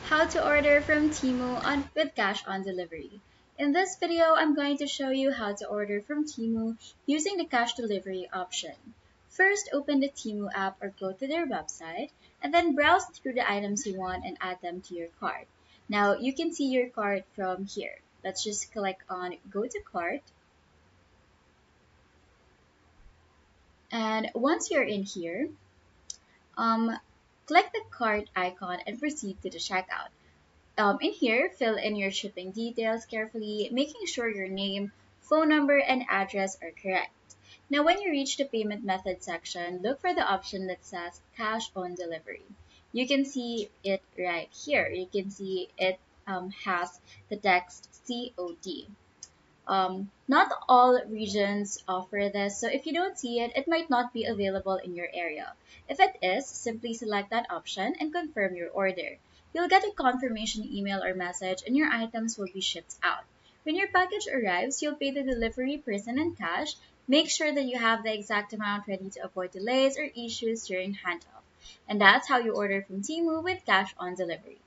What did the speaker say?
How to order from Temu with cash on delivery. In this video, I'm going to show you how to order from Temu using the cash delivery option. First, open the Temu app or go to their website, and then browse through the items you want and add them to your cart. Now, you can see your cart from here. Let's just click on Go to Cart. And once you're in here, um, click the cart icon and proceed to the checkout. In here, fill in your shipping details carefully, making sure your name, phone number, and address are correct. Now, when you reach the payment method section, look for the option that says cash on delivery. You can see it right here. You can see it has the text COD. Not all regions offer this, so if you don't see it, it might not be available in your area. If it is, simply select that option and confirm your order. You'll get a confirmation email or message and your items will be shipped out. When your package arrives, you'll pay the delivery person in cash. Make sure that you have the exact amount ready to avoid delays or issues during handoff. And that's how you order from Temu with cash on delivery.